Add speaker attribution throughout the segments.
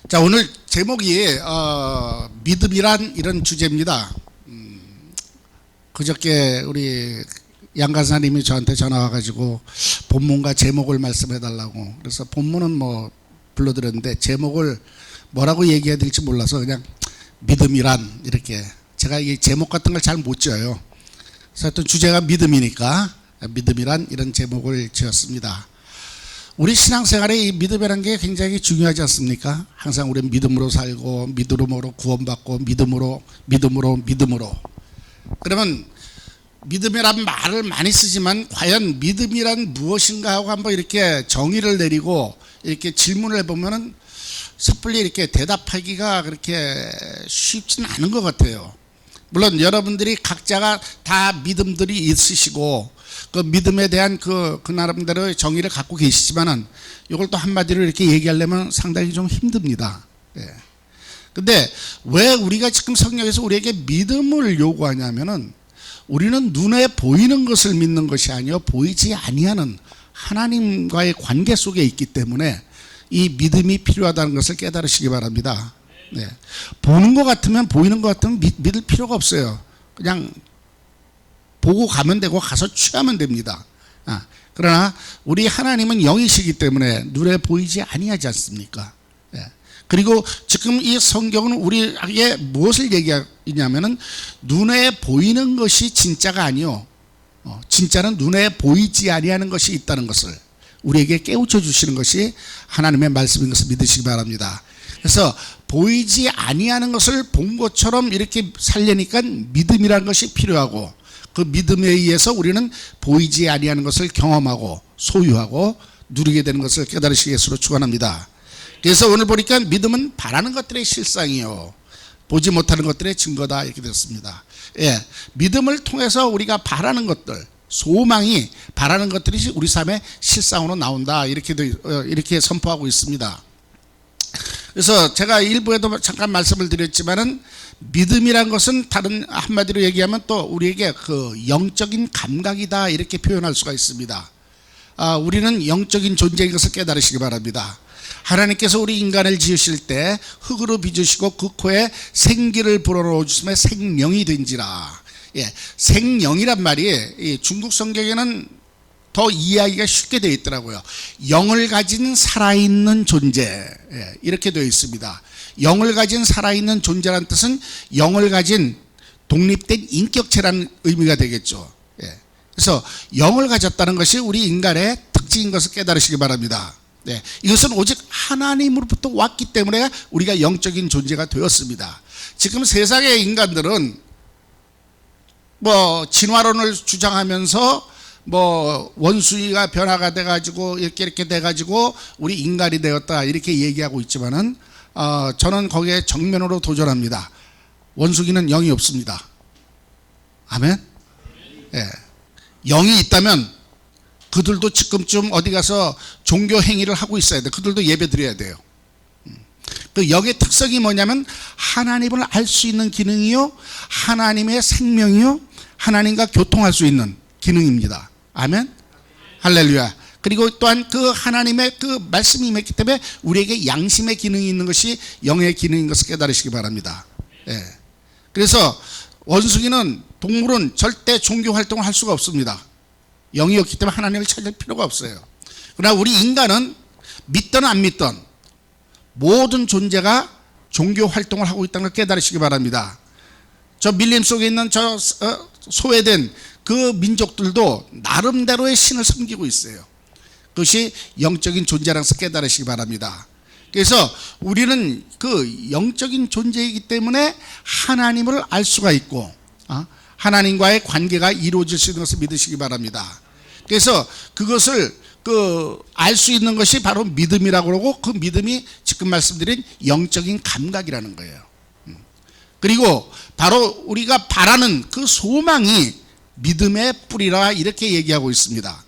Speaker 1: 자, 오늘 제목이 믿음이란 이런 주제입니다. 그저께 우리 양 간사님이 저한테 전화 와가지고 본문과 제목을 말씀해 달라고. 그래서 본문은 뭐 불러드렸는데 제목을 뭐라고 얘기해야 될지 몰라서 그냥 믿음이란 이렇게, 제가 이 제목 같은 걸 잘 못 지어요. 그래서 하여튼 주제가 믿음이니까 믿음이란 이런 제목을 지었습니다. 우리 신앙생활에 이 믿음이라는 게 굉장히 중요하지 않습니까? 항상 우리는 믿음으로 살고 믿음으로 구원받고 믿음으로. 그러면 믿음이란 말을 많이 쓰지만 과연 믿음이란 무엇인가 하고 한번 이렇게 정의를 내리고 이렇게 질문을 해보면은 섣불리 이렇게 대답하기가 그렇게 쉽지는 않은 것 같아요. 물론 여러분들이 각자가 다 믿음들이 있으시고 그 믿음에 대한 그 나름대로의 정의를 갖고 계시지만은 이걸 또 한마디로 이렇게 얘기하려면 상당히 좀 힘듭니다. 근데 왜 우리가 지금 성경에서 우리에게 믿음을 요구하냐면은 우리는 눈에 보이는 것을 믿는 것이 아니요 보이지 아니하는 하나님과의 관계 속에 있기 때문에 이 믿음이 필요하다는 것을 깨달으시기 바랍니다. 보는 것 같으면 보이는 것 같으면 믿을 필요가 없어요. 그냥 보고 가면 되고 가서 취하면 됩니다. 그러나 우리 하나님은 영이시기 때문에 눈에 보이지 아니하지 않습니까? 그리고 지금 이 성경은 우리에게 무엇을 얘기하냐면은 눈에 보이는 것이 진짜가 아니요 진짜는 눈에 보이지 아니하는 것이 있다는 것을 우리에게 깨우쳐 주시는 것이 하나님의 말씀인 것을 믿으시기 바랍니다. 그래서 보이지 아니하는 것을 본 것처럼 이렇게 살려니까 믿음이라는 것이 필요하고 그 믿음에 의해서 우리는 보이지 아니하는 것을 경험하고 소유하고 누리게 되는 것을 깨달으시기 위해서 축원합니다. 그래서 오늘 보니까 믿음은 바라는 것들의 실상이요 보지 못하는 것들의 증거다 이렇게 됐습니다. 믿음을 통해서 우리가 바라는 것들, 소망이 바라는 것들이 우리 삶의 실상으로 나온다 이렇게 선포하고 있습니다. 그래서 제가 일부에도 잠깐 말씀을 드렸지만은 믿음이란 것은 다른 한마디로 얘기하면 또 우리에게 그 영적인 감각이다 이렇게 표현할 수가 있습니다. 우리는 영적인 존재인 것을 깨달으시기 바랍니다. 하나님께서 우리 인간을 지으실 때 흙으로 빚으시고 그 코에 생기를 불어넣어 주심에 생명이 된지라. 생명이란 말이 중국 성경에는 더 이해하기가 쉽게 되어 있더라고요. 영을 가진 살아있는 존재 이렇게 되어 있습니다. 영을 가진 살아있는 존재라는 뜻은 영을 가진 독립된 인격체라는 의미가 되겠죠. 그래서 영을 가졌다는 것이 우리 인간의 특징인 것을 깨달으시기 바랍니다. 이것은 오직 하나님으로부터 왔기 때문에 우리가 영적인 존재가 되었습니다. 지금 세상의 인간들은 뭐 진화론을 주장하면서 뭐 원숭이가 변화가 돼가지고 이렇게 돼가지고 우리 인간이 되었다 이렇게 얘기하고 있지만은 저는 거기에 정면으로 도전합니다. 원숭이는 영이 없습니다. 아멘. 영이 있다면 그들도 지금쯤 어디 가서 종교 행위를 하고 있어야 돼. 그들도 예배 드려야 돼요. 그 영의 특성이 뭐냐면 하나님을 알 수 있는 기능이요 하나님의 생명이요 하나님과 교통할 수 있는 기능입니다. 아멘. 할렐루야. 그리고 또한 그 하나님의 그 말씀이 임했기 때문에 우리에게 양심의 기능이 있는 것이 영의 기능인 것을 깨달으시기 바랍니다. 그래서 원숭이는 동물은 절대 종교 활동을 할 수가 없습니다. 영이 없기 때문에 하나님을 찾을 필요가 없어요. 그러나 우리 인간은 믿든 안 믿든 모든 존재가 종교 활동을 하고 있다는 걸 깨달으시기 바랍니다. 저 밀림 속에 있는 저 소외된 그 민족들도 나름대로의 신을 섬기고 있어요. 그것이 영적인 존재라는 것을 깨달으시기 바랍니다. 그래서 우리는 그 영적인 존재이기 때문에 하나님을 알 수가 있고 하나님과의 관계가 이루어질 수 있는 것을 믿으시기 바랍니다. 그래서 그것을 알 수 있는 것이 바로 믿음이라고 그러고 그 믿음이 지금 말씀드린 영적인 감각이라는 거예요. 그리고 바로 우리가 바라는 그 소망이 믿음의 뿌리라 이렇게 얘기하고 있습니다.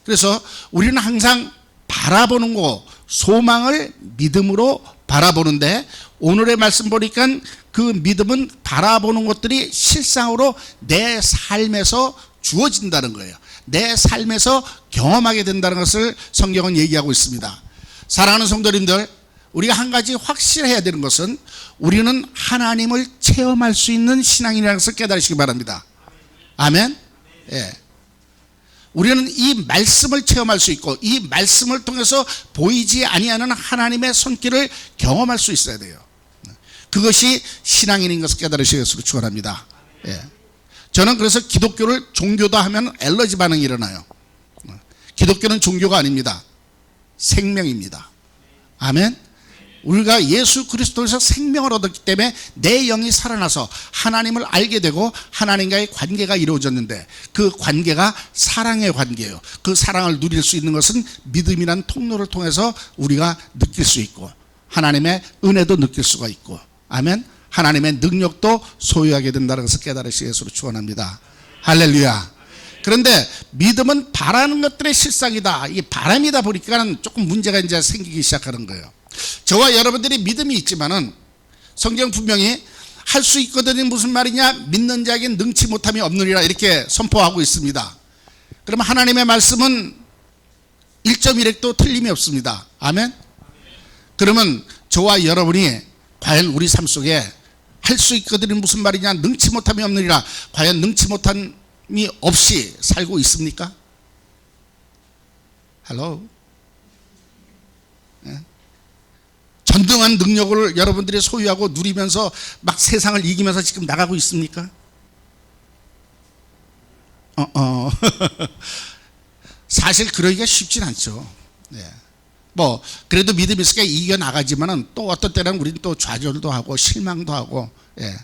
Speaker 1: 그래서 우리는 항상 바라보는 거 소망을 믿음으로 바라보는데 오늘의 말씀 보니까 그 믿음은 바라보는 것들이 실상으로 내 삶에서 주어진다는 거예요. 내 삶에서 경험하게 된다는 것을 성경은 얘기하고 있습니다. 사랑하는 성도님들, 우리가 한 가지 확실해야 되는 것은 우리는 하나님을 체험할 수 있는 신앙이라는 것을 깨달으시기 바랍니다. 아멘. 예. 우리는 이 말씀을 체험할 수 있고 이 말씀을 통해서 보이지 아니하는 하나님의 손길을 경험할 수 있어야 돼요. 그것이 신앙인인 것을 깨달으시기 위해서 축원합니다. 예. 저는 그래서 기독교를 종교다 하면 엘러지 반응이 일어나요. 기독교는 종교가 아닙니다. 생명입니다. 아멘. 우리가 예수 그리스도에서 생명을 얻었기 때문에 내 영이 살아나서 하나님을 알게 되고 하나님과의 관계가 이루어졌는데 그 관계가 사랑의 관계예요. 그 사랑을 누릴 수 있는 것은 믿음이란 통로를 통해서 우리가 느낄 수 있고 하나님의 은혜도 느낄 수가 있고 아멘. 하나님의 능력도 소유하게 된다는 것을 깨달으시기 위해서 축원합니다. 할렐루야. 그런데 믿음은 바라는 것들의 실상이다. 이게 바람이다 보니까 조금 문제가 이제 생기기 시작하는 거예요. 저와 여러분들이 믿음이 있지만은 성경 분명히 할 수 있거든요. 무슨 말이냐? 믿는 자에게 능치 못함이 없느니라 이렇게 선포하고 있습니다. 그러면 하나님의 말씀은 1.1획도 틀림이 없습니다. 아멘. 그러면 저와 여러분이 과연 우리 삶 속에 할 수 있거든요. 무슨 말이냐? 능치 못함이 없느니라. 과연 능치 못함이 없이 살고 있습니까? 할로. 예? 전등한 능력을 여러분들이 소유하고 누리면서 막 세상을 이기면서 지금 나가고 있습니까? 사실 그러기가 쉽진 않죠. 네. 뭐 그래도 믿음이 있으니까 이겨나가지만은 또 어떤 때는 우리는 또 좌절도 하고 실망도 하고 예.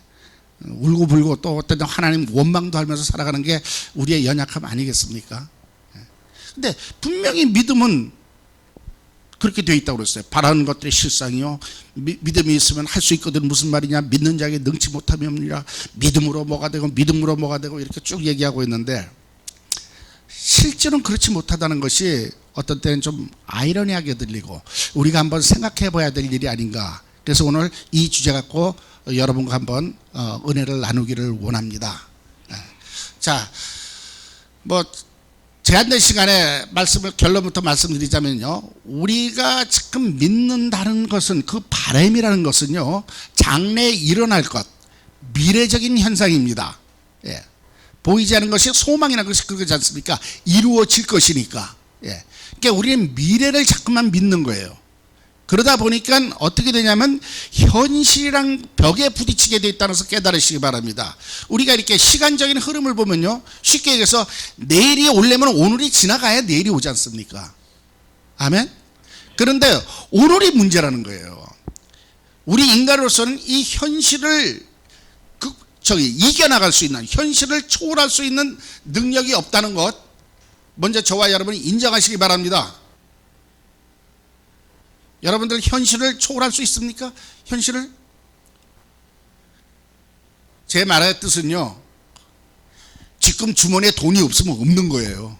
Speaker 1: 울고불고 또 어떤 때는 하나님 원망도 하면서 살아가는 게 우리의 연약함 아니겠습니까? 예. 근데 분명히 믿음은 그렇게 되어 있다고 그랬어요. 바라는 것들의 실상이요. 믿음이 있으면 할 수 있거든. 무슨 말이냐? 믿는 자에게 능치 못함이 없느니라. 믿음으로 뭐가 되고 믿음으로 뭐가 되고 이렇게 쭉 얘기하고 있는데 실제로는 그렇지 못하다는 것이 어떤 때는 좀 아이러니하게 들리고 우리가 한번 생각해 봐야 될 일이 아닌가. 그래서 오늘 이 주제 갖고 여러분과 한번 은혜를 나누기를 원합니다. 자, 뭐 제한된 시간에 말씀을 결론부터 말씀드리자면요, 우리가 지금 믿는다는 것은 그 바람이라는 것은요 장래에 일어날 것, 미래적인 현상입니다. 예. 보이지 않는 것이 소망이라는 것이 그거지 않습니까? 이루어질 것이니까. 예. 그러니까 우리는 미래를 자꾸만 믿는 거예요. 그러다 보니까 어떻게 되냐면 현실이랑 벽에 부딪히게 돼 있다는 것을 깨달으시기 바랍니다. 우리가 이렇게 시간적인 흐름을 보면요, 쉽게 얘기해서 내일이 오려면 오늘이 지나가야 내일이 오지 않습니까? 아멘? 그런데 오늘이 문제라는 거예요. 우리 인간으로서는 이 현실을 이겨나갈 수 있는, 현실을 초월할 수 있는 능력이 없다는 것, 먼저 저와 여러분이 인정하시기 바랍니다. 여러분들 현실을 초월할 수 있습니까? 현실을? 제 말의 뜻은요, 지금 주머니에 돈이 없으면 없는 거예요.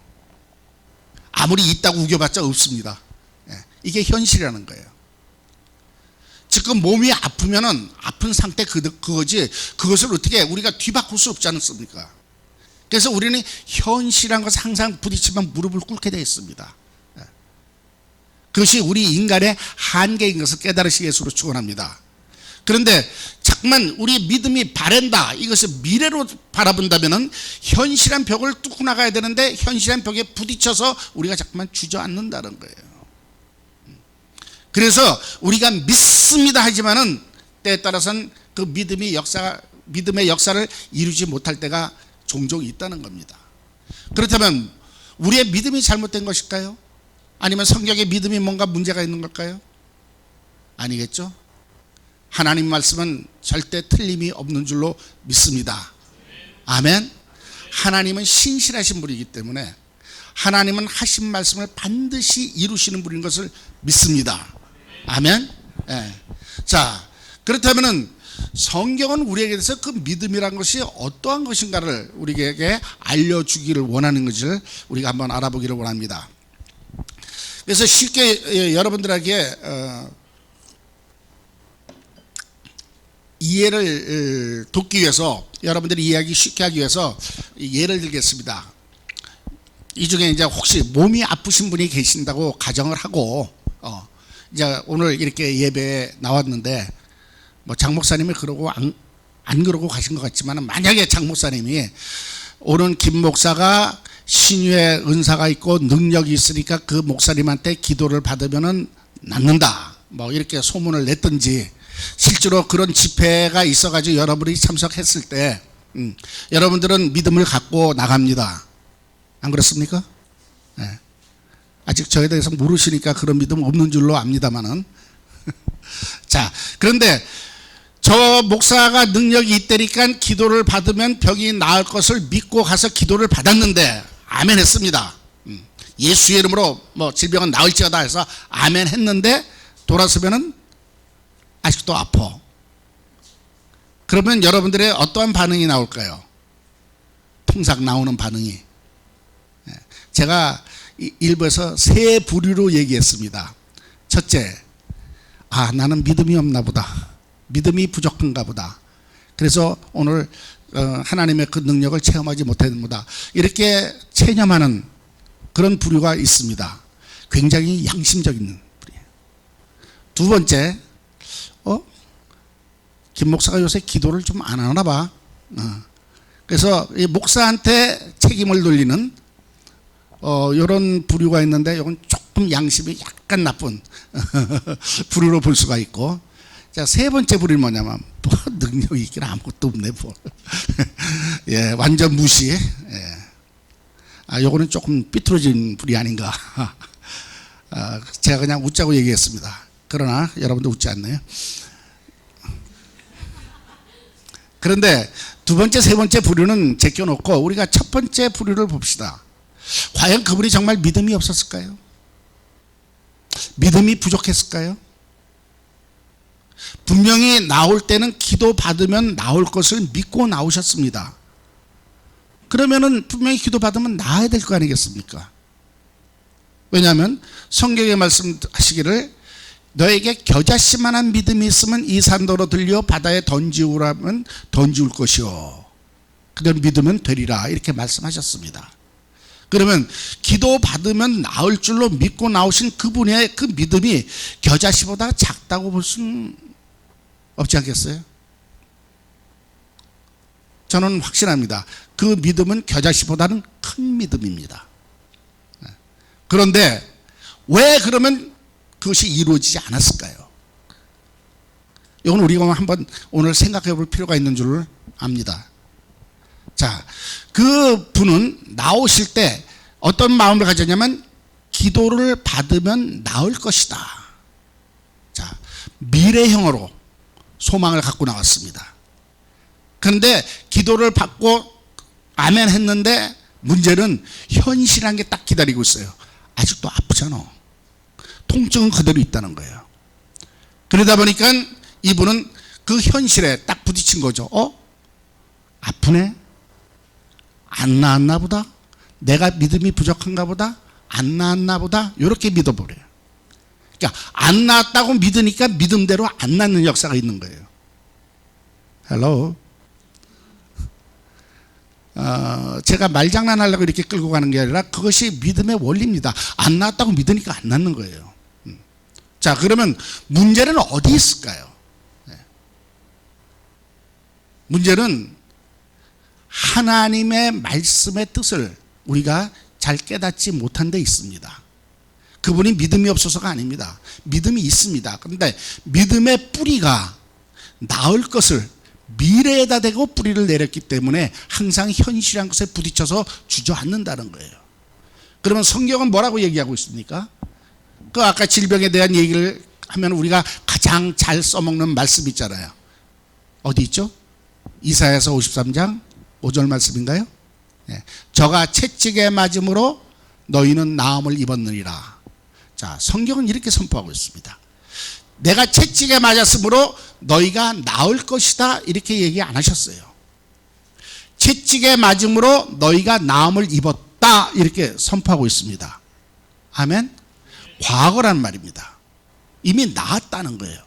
Speaker 1: 아무리 있다고 우겨봤자 없습니다. 이게 현실이라는 거예요. 지금 몸이 아프면은 아픈 상태 그거지, 그것을 어떻게 우리가 뒤바꿀 수 없지 않습니까? 그래서 우리는 현실한 것을 항상 부딪히면 무릎을 꿇게 되어 있습니다. 그것이 우리 인간의 한계인 것을 깨달으시기 위해서 축원합니다. 그런데 자꾸만 우리 믿음이 바랜다, 이것을 미래로 바라본다면은 현실한 벽을 뚫고 나가야 되는데 현실한 벽에 부딪혀서 우리가 자꾸만 주저앉는다는 거예요. 그래서 우리가 믿습니다 하지만은 때에 따라서는 그 믿음의 역사를 이루지 못할 때가 종종 있다는 겁니다. 그렇다면 우리의 믿음이 잘못된 것일까요? 아니면 성경의 믿음이 뭔가 문제가 있는 걸까요? 아니겠죠? 하나님 말씀은 절대 틀림이 없는 줄로 믿습니다. 아멘. 하나님은 신실하신 분이기 때문에 하나님은 하신 말씀을 반드시 이루시는 분인 것을 믿습니다. 아멘. 예. 자, 그렇다면은 성경은 우리에게 대해서 그 믿음이란 것이 어떠한 것인가를 우리에게 알려주기를 원하는 것을 우리가 한번 알아보기를 원합니다. 그래서 쉽게 여러분들에게 이해를 돕기 위해서, 여러분들이 이해하기 쉽게 하기 위해서 예를 들겠습니다. 이 중에 이제 혹시 몸이 아프신 분이 계신다고 가정을 하고 이제 오늘 이렇게 예배에 나왔는데 뭐 장 목사님이 그러고 안 그러고 가신 것 같지만, 만약에 장 목사님이 오는 김 목사가 신유의 은사가 있고 능력이 있으니까 그 목사님한테 기도를 받으면은 낫는다, 뭐 이렇게 소문을 냈든지, 실제로 그런 집회가 있어가지고 여러분이 참석했을 때 여러분들은 믿음을 갖고 나갑니다. 안 그렇습니까? 네. 아직 저에 대해서 모르시니까 그런 믿음 없는 줄로 압니다만은 자, 그런데 저 목사가 능력이 있다니까 기도를 받으면 병이 나을 것을 믿고 가서 기도를 받았는데 아멘 했습니다. 예수의 이름으로 뭐 질병은 나을지어다 해서 아멘 했는데 돌아서면은 아직도 아파. 그러면 여러분들의 어떠한 반응이 나올까요? 통상 나오는 반응이, 제가 일부에서 세 부류로 얘기했습니다. 첫째, 나는 믿음이 없나 보다, 믿음이 부족한가 보다, 그래서 오늘 하나님의 그 능력을 체험하지 못했습니다, 이렇게 체념하는 그런 부류가 있습니다. 굉장히 양심적인 부류예요. 두 번째, 김 목사가 요새 기도를 좀 안 하나 봐. 그래서 이 목사한테 책임을 돌리는 이런 부류가 있는데, 이건 조금 양심이 약간 나쁜 부류로 볼 수가 있고, 자, 세 번째 부류는 뭐냐면, 뭐 능력이 있긴 아무것도 없네 뭐. 예, 완전 무시. 예. 요거는 조금 삐뚤어진 부류 아닌가. 제가 그냥 웃자고 얘기했습니다. 그러나 여러분도 웃지 않네요. 그런데 두 번째, 세 번째 부류는 제껴놓고 우리가 첫 번째 부류를 봅시다. 과연 그분이 정말 믿음이 없었을까요? 믿음이 부족했을까요? 분명히 나올 때는 기도 받으면 나올 것을 믿고 나오셨습니다. 그러면은 분명히 기도 받으면 나아야 될 거 아니겠습니까? 왜냐하면 성경에 말씀하시기를 너에게 겨자씨만한 믿음이 있으면 이 산더러 들려 바다에 던지우라면 던지울 것이요 그대로 믿으면 되리라, 이렇게 말씀하셨습니다. 그러면 기도 받으면 나을 줄로 믿고 나오신 그분의 그 믿음이 겨자씨보다 작다고 볼 수는 없지 않겠어요? 저는 확신합니다. 그 믿음은 겨자씨보다는 큰 믿음입니다. 그런데 왜 그러면 그것이 이루어지지 않았을까요? 이건 우리가 한번 오늘 생각해 볼 필요가 있는 줄 압니다. 자, 그 분은 나오실 때 어떤 마음을 가졌냐면, 기도를 받으면 나을 것이다. 자, 미래형으로 소망을 갖고 나왔습니다. 그런데 기도를 받고 아멘 했는데 문제는 현실한 게 딱 기다리고 있어요. 아직도 아프잖아. 통증은 그대로 있다는 거예요. 그러다 보니까 이분은 그 현실에 딱 부딪힌 거죠. 아프네? 안 나았나 보다? 내가 믿음이 부족한가 보다? 안 나았나 보다? 이렇게 믿어버려요. 그러니까 안 나았다고 믿으니까 믿음대로 안 낫는 역사가 있는 거예요. 헬로. 제가 말장난하려고 이렇게 끌고 가는 게 아니라 그것이 믿음의 원리입니다. 안 나았다고 믿으니까 안 낫는 거예요. 자, 그러면 문제는 어디 있을까요? 문제는 하나님의 말씀의 뜻을 우리가 잘 깨닫지 못한 데 있습니다. 그분이 믿음이 없어서가 아닙니다. 믿음이 있습니다. 그런데 믿음의 뿌리가 나을 것을 미래에다 대고 뿌리를 내렸기 때문에 항상 현실한 것에 부딪혀서 주저앉는다는 거예요. 그러면 성경은 뭐라고 얘기하고 있습니까? 그 아까 질병에 대한 얘기를 하면 우리가 가장 잘 써먹는 말씀 있잖아요. 어디 있죠? 이사야서 53장 5절 말씀인가요? 저가 채찍에 맞음으로 너희는 나음을 입었느니라. 자, 성경은 이렇게 선포하고 있습니다. 내가 채찍에 맞았으므로 너희가 나을 것이다, 이렇게 얘기 안 하셨어요. 채찍에 맞음으로 너희가 나음을 입었다, 이렇게 선포하고 있습니다. 아멘? 과거란 말입니다. 이미 나았다는 거예요.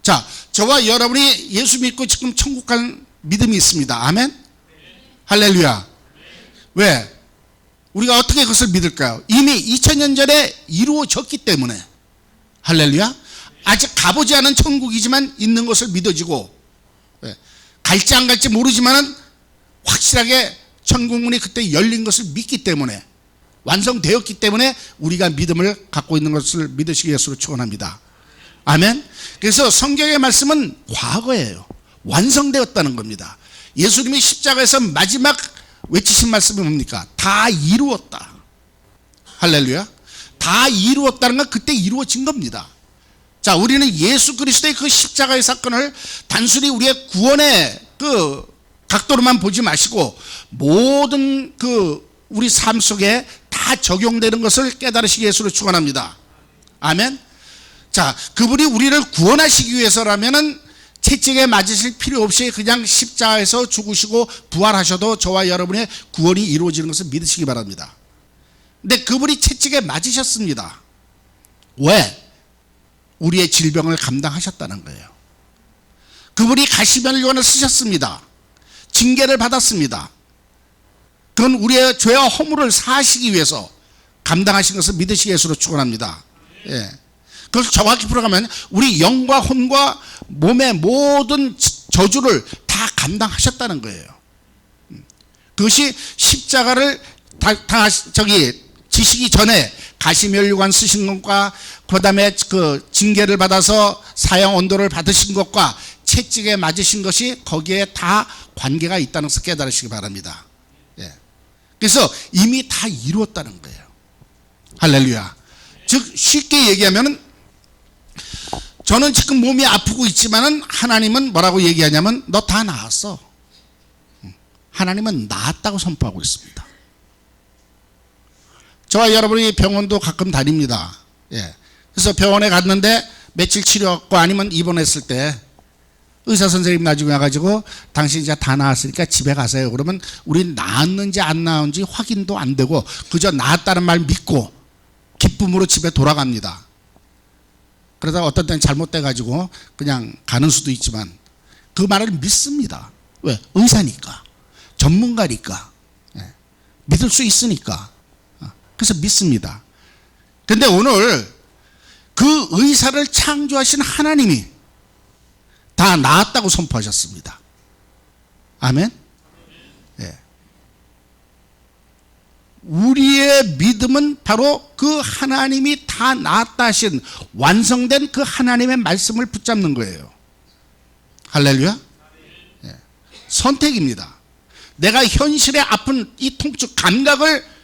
Speaker 1: 자, 저와 여러분이 예수 믿고 지금 천국 갈 믿음이 있습니다. 아멘? 할렐루야. 왜? 우리가 어떻게 그것을 믿을까요? 이미 2000년 전에 이루어졌기 때문에. 할렐루야. 아직 가보지 않은 천국이지만 있는 것을 믿어지고, 갈지 안 갈지 모르지만은 확실하게 천국문이 그때 열린 것을 믿기 때문에, 완성되었기 때문에 우리가 믿음을 갖고 있는 것을 믿으시기 위해서 축원합니다. 아멘. 그래서 성경의 말씀은 과거예요. 완성되었다는 겁니다. 예수님이 십자가에서 마지막 외치신 말씀이 뭡니까? 다 이루었다. 할렐루야. 다 이루었다는 건 그때 이루어진 겁니다. 자, 우리는 예수 그리스도의 그 십자가의 사건을 단순히 우리의 구원의 그 각도로만 보지 마시고 모든 그 우리 삶 속에 다 적용되는 것을 깨달으시기 위해서 축원합니다. 아멘. 자, 그분이 우리를 구원하시기 위해서라면은 채찍에 맞으실 필요 없이 그냥 십자가에서 죽으시고 부활하셔도 저와 여러분의 구원이 이루어지는 것을 믿으시기 바랍니다. 근데 그분이 채찍에 맞으셨습니다. 왜? 우리의 질병을 감당하셨다는 거예요. 그분이 가시면류관을 쓰셨습니다. 징계를 받았습니다. 그건 우리의 죄와 허물을 사하시기 위해서 감당하신 것을 믿으시기 위해서 축원합니다. 예. 그걸 정확히 풀어가면 우리 영과 혼과 몸의 모든 저주를 다 감당하셨다는 거예요. 그것이 십자가를 지시기 전에 가시면류관 쓰신 것과 그 다음에 그 징계를 받아서 사형 언도를 받으신 것과 채찍에 맞으신 것이 거기에 다 관계가 있다는 것을 깨달으시기 바랍니다. 예. 그래서 이미 다 이루었다는 거예요. 할렐루야. 즉 쉽게 얘기하면은 저는 지금 몸이 아프고 있지만은 하나님은 뭐라고 얘기하냐면 너 다 나았어. 하나님은 나았다고 선포하고 있습니다. 저와 여러분이 병원도 가끔 다닙니다. 예. 그래서 병원에 갔는데 며칠 치료받고 아니면 입원했을 때 의사 선생님 나중에 와가지고 당신 이제 다 나았으니까 집에 가세요. 그러면 우린 나았는지 안 나았는지 확인도 안 되고 그저 나았다는 말 믿고 기쁨으로 집에 돌아갑니다. 그러다 어떤 때는 잘못돼가지고 그냥 가는 수도 있지만 그 말을 믿습니다. 왜? 의사니까, 전문가니까, 믿을 수 있으니까. 그래서 믿습니다. 근데 오늘 그 의사를 창조하신 하나님이 다 나았다고 선포하셨습니다. 아멘. 예. 우리의 믿음은 바로 그 하나님이 다 나았다 하신 완성된 그 하나님의 말씀을 붙잡는 거예요. 할렐루야. 예. 선택입니다. 내가 현실의 아픈 이 통증 감각을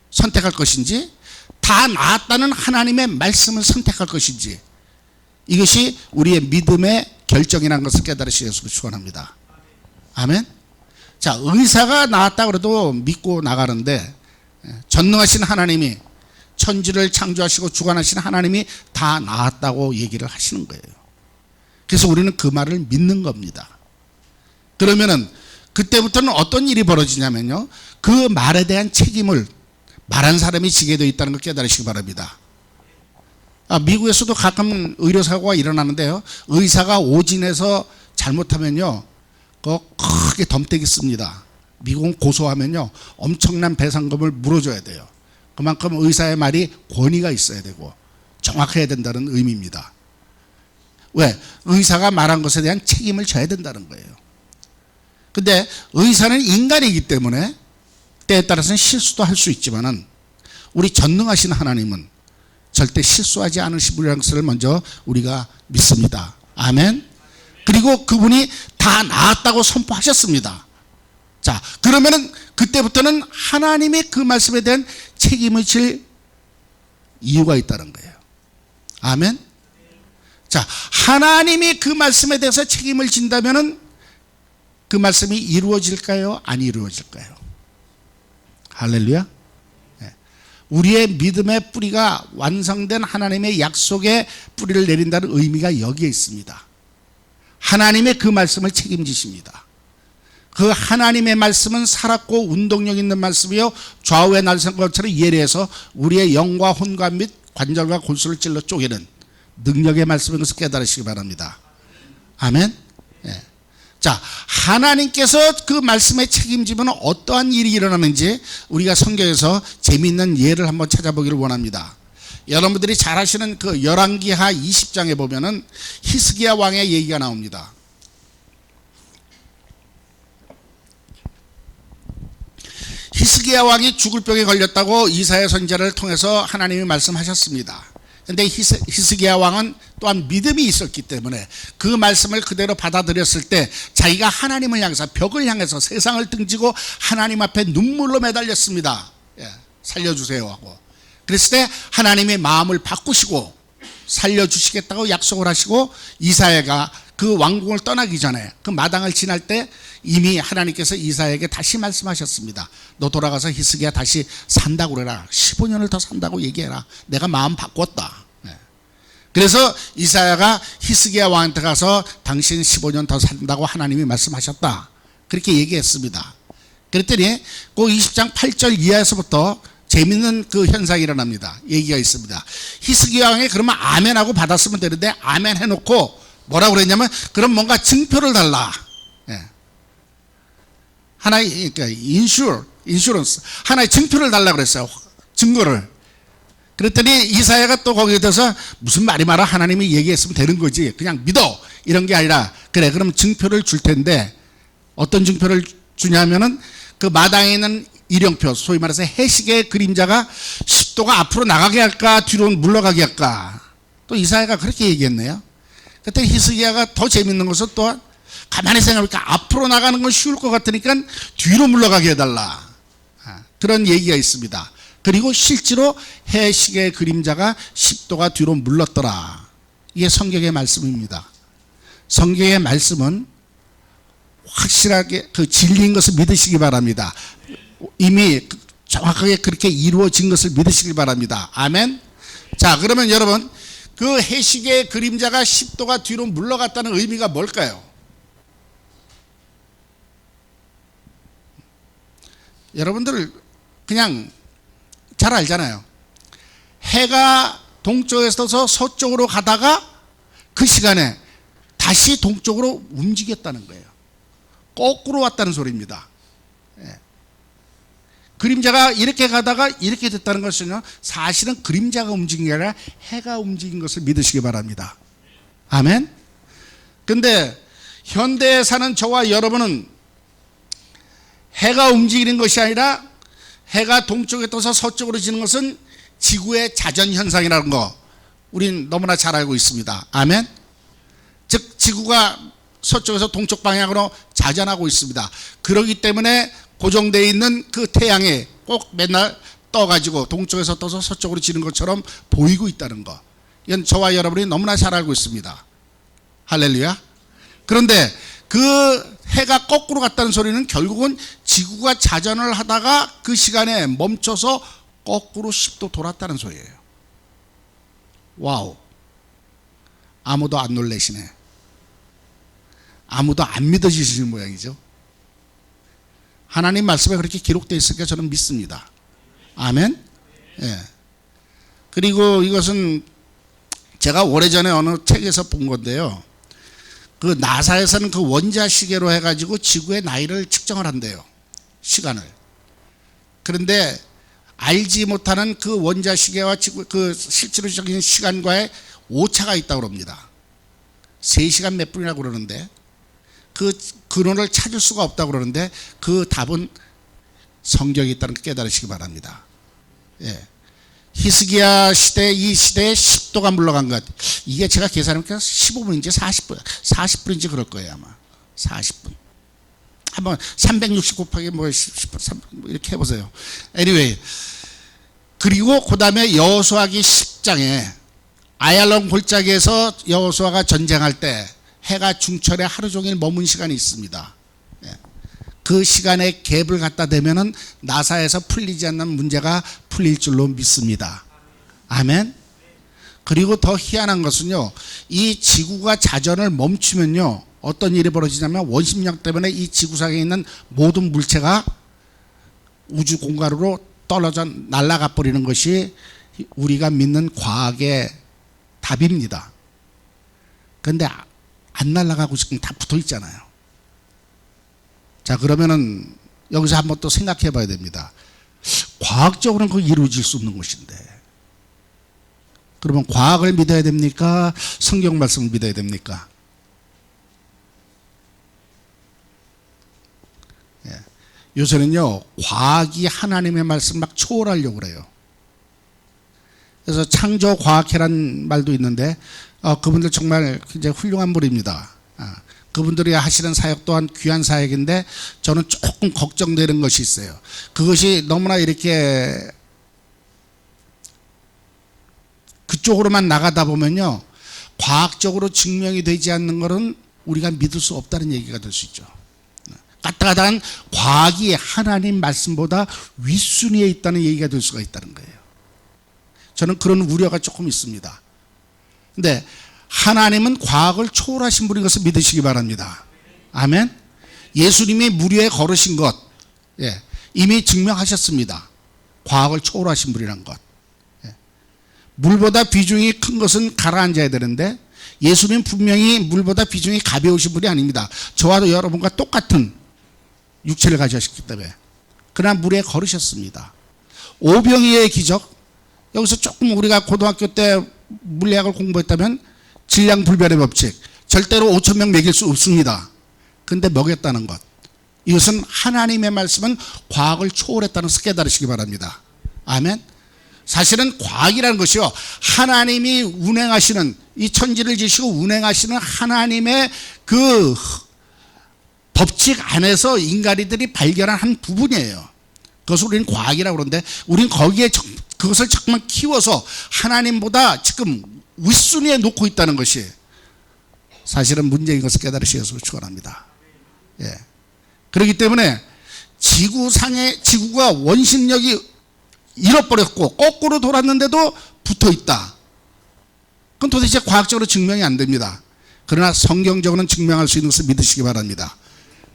Speaker 1: 선택할 것인지 다 나았다는 하나님의 말씀을 선택할 것인지 이것이 우리의 믿음의 결정이라는 것을 깨달으시기 위해서 축원합니다. 아멘. 자, 의사가 나았다 그래도 믿고 나가는데 전능하신 하나님이 천지를 창조하시고 주관하신 하나님이 다 나았다고 얘기를 하시는 거예요. 그래서 우리는 그 말을 믿는 겁니다. 그러면은 그때부터는 어떤 일이 벌어지냐면요, 그 말에 대한 책임을 말한 사람이 지게 되어 있다는 걸 깨달으시기 바랍니다. 미국에서도 가끔 의료사고가 일어나는데요, 의사가 오진해서 잘못하면요 그거 크게 덤태기 씁니다. 미국은 고소하면요 엄청난 배상금을 물어줘야 돼요. 그만큼 의사의 말이 권위가 있어야 되고 정확해야 된다는 의미입니다. 왜? 의사가 말한 것에 대한 책임을 져야 된다는 거예요. 근데 의사는 인간이기 때문에 때에 따라서는 실수도 할 수 있지만은 우리 전능하신 하나님은 절대 실수하지 않으실 분이라는 것을 먼저 우리가 믿습니다. 아멘. 그리고 그분이 다 나았다고 선포하셨습니다. 자, 그러면은 그때부터는 하나님의 그 말씀에 대한 책임을 질 이유가 있다는 거예요. 아멘. 자, 하나님이 그 말씀에 대해서 책임을 진다면은 그 말씀이 이루어질까요? 안 이루어질까요? 할렐루야. 우리의 믿음의 뿌리가 완성된 하나님의 약속의 뿌리를 내린다는 의미가 여기에 있습니다. 하나님의 그 말씀을 책임지십니다. 그 하나님의 말씀은 살았고 운동력 있는 말씀이요 좌우의 날선 것처럼 예리해서 우리의 영과 혼과 및 관절과 골수를 찔러 쪼개는 능력의 말씀인 것을 깨달으시기 바랍니다. 아멘. 예. 자, 하나님께서 그 말씀에 책임지면 어떠한 일이 일어나는지 우리가 성경에서 재미있는 예를 한번 찾아보기를 원합니다. 여러분들이 잘 아시는 그 열왕기하 20장에 보면은 히스기야 왕의 얘기가 나옵니다. 히스기야 왕이 죽을 병에 걸렸다고 이사야 선지자를 통해서 하나님이 말씀하셨습니다. 그런데 히스기야 왕은 또한 믿음이 있었기 때문에 그 말씀을 그대로 받아들였을 때 자기가 하나님을 향해서 벽을 향해서 세상을 등지고 하나님 앞에 눈물로 매달렸습니다. 살려주세요 하고. 그랬을 때 하나님의 마음을 바꾸시고 살려주시겠다고 약속을 하시고 이사야가 그 왕궁을 떠나기 전에 그 마당을 지날 때 이미 하나님께서 이사야에게 다시 말씀하셨습니다. 너 돌아가서 히스기야 다시 산다고 그래라. 15년을 더 산다고 얘기해라. 내가 마음 바꿨다. 그래서 이사야가 히스기야 왕한테 가서 당신 15년 더 산다고 하나님이 말씀하셨다. 그렇게 얘기했습니다. 그랬더니 그 20장 8절 이하에서부터 재밌는 그 현상이 일어납니다. 얘기가 있습니다. 히스기야 왕이 그러면 아멘하고 받았으면 되는데 아멘 해놓고 뭐라고 그랬냐면 그럼 뭔가 증표를 달라. 하나의 그러니까 인슈런스 하나의 증표를 달라 그랬어요. 증거를. 그랬더니 이사야가 또 거기에 대해서 무슨 말이 많아 하나님이 얘기했으면 되는 거지 그냥 믿어 이런 게 아니라 그래 그럼 증표를 줄 텐데 어떤 증표를 주냐면은 그 마당에 있는 일령표 소위 말해서 해시계의 그림자가 10도가 앞으로 나가게 할까 뒤로 물러가게 할까. 또 이사야가 그렇게 얘기했네요. 그때 히스기야가 더 재밌는 것은 또한 가만히 생각해보니까 앞으로 나가는 건 쉬울 것 같으니까 뒤로 물러가게 해달라. 그런 얘기가 있습니다. 그리고 실제로 해시계의 그림자가 10도가 뒤로 물렀더라. 이게 성경의 말씀입니다. 성경의 말씀은 확실하게 그 진리인 것을 믿으시기 바랍니다. 이미 정확하게 그렇게 이루어진 것을 믿으시기 바랍니다. 아멘. 자, 그러면 여러분 그 해시계의 그림자가 10도가 뒤로 물러갔다는 의미가 뭘까요? 여러분들 그냥 잘 알잖아요. 해가 동쪽에서 서쪽으로 가다가 그 시간에 다시 동쪽으로 움직였다는 거예요. 거꾸로 왔다는 소리입니다. 그림자가 이렇게 가다가 이렇게 됐다는 것은요, 사실은 그림자가 움직인 게 아니라 해가 움직인 것을 믿으시기 바랍니다. 아멘. 근데 현대에 사는 저와 여러분은 해가 움직이는 것이 아니라 해가 동쪽에 떠서 서쪽으로 지는 것은 지구의 자전현상이라는 거 우린 너무나 잘 알고 있습니다. 아멘. 즉 지구가 서쪽에서 동쪽 방향으로 자전하고 있습니다. 그렇기 때문에 고정되어 있는 그 태양에 꼭 맨날 떠가지고 동쪽에서 떠서 서쪽으로 지는 것처럼 보이고 있다는 거, 이건 저와 여러분이 너무나 잘 알고 있습니다. 할렐루야. 그런데 그 해가 거꾸로 갔다는 소리는 결국은 지구가 자전을 하다가 그 시간에 멈춰서 거꾸로 10도 돌았다는 소리예요. 와우. 아무도 안 놀래시네. 아무도 안 믿어지시는 모양이죠. 하나님 말씀에 그렇게 기록되어 있으니까 저는 믿습니다. 아멘. 예. 그리고 이것은 제가 오래전에 어느 책에서 본 건데요. 그 나사에서는 그 원자 시계로 해가지고 지구의 나이를 측정을 한대요. 시간을. 그런데 알지 못하는 그 원자 시계와 지구 그 실질적인 시간과의 오차가 있다고 합니다. 3시간 몇 분이라고 그러는데 그 근원을 찾을 수가 없다고 그러는데 그 답은 성경에 있다는 걸 깨달으시기 바랍니다. 예. 히스기야 시대, 이 시대에 10도가 물러간 것. 이게 제가 계산해보니까 15분인지 40분인지 그럴 거예요, 아마. 40분. 한번 360 곱하기 뭐 10분, 이렇게 해보세요. anyway. 그리고 그 다음에 여호수아기 10장에 아얄론 골짜기에서 여호수아가 전쟁할 때 해가 중천에 하루 종일 머문 시간이 있습니다. 그 시간에 갭을 갖다 대면은 나사에서 풀리지 않는 문제가 풀릴 줄로 믿습니다. 아멘. 그리고 더 희한한 것은요, 이 지구가 자전을 멈추면요 어떤 일이 벌어지냐면 원심력 때문에 이 지구상에 있는 모든 물체가 우주 공간으로 떨어져 날아가 버리는 것이 우리가 믿는 과학의 답입니다. 그런데 안 날아가고 지금 다 붙어 있잖아요. 자, 그러면은 여기서 한번 또 생각해 봐야 됩니다. 과학적으로는 그거 이루어질 수 없는 것인데 그러면 과학을 믿어야 됩니까? 성경 말씀을 믿어야 됩니까? 예. 요새는요, 과학이 하나님의 말씀 막 초월하려고 그래요. 그래서 창조과학회란 말도 있는데, 그분들 정말 굉장히 훌륭한 분입니다. 그분들이 하시는 사역 또한 귀한 사역인데, 저는 조금 걱정되는 것이 있어요. 그것이 너무나 이렇게 그쪽으로만 나가다 보면요, 과학적으로 증명이 되지 않는 것은 우리가 믿을 수 없다는 얘기가 될 수 있죠. 까딱하다한 과학이 하나님 말씀보다 윗순위에 있다는 얘기가 될 수가 있다는 거예요. 저는 그런 우려가 조금 있습니다. 근데 하나님은 과학을 초월하신 분인 것을 믿으시기 바랍니다. 아멘. 예수님이 물 위에 걸으신 것, 예, 이미 증명하셨습니다. 과학을 초월하신 분이란 것. 예. 물보다 비중이 큰 것은 가라앉아야 되는데, 예수님 분명히 물보다 비중이 가벼우신 분이 아닙니다. 저와 여러분과 똑같은 육체를 가지셨기 때문에. 그러나 물에 걸으셨습니다. 오병이의 기적, 여기서 조금 우리가 고등학교 때 물리학을 공부했다면 질량불변의 법칙, 절대로 5,000명 먹일 수 없습니다. 근데 먹였다는 것, 이것은 하나님의 말씀은 과학을 초월했다는 것을 깨달으시기 바랍니다. 아멘. 사실은 과학이라는 것이요, 하나님이 운행하시는, 이 천지를 지시고 운행하시는 하나님의 그 법칙 안에서 인간이들이 발견한 한 부분이에요. 그것을 우리는 과학이라고 그러는데, 우리는 거기에 그것을 자꾸만 키워서 하나님보다 지금 윗순위에 놓고 있다는 것이 사실은 문제인 것을 깨달으시기 위해서 축원합니다. 예. 그렇기 때문에 지구가 원심력이 잃어버렸고 거꾸로 돌았는데도 붙어 있다. 그건 도대체 과학적으로 증명이 안 됩니다. 그러나 성경적으로는 증명할 수 있는 것을 믿으시기 바랍니다.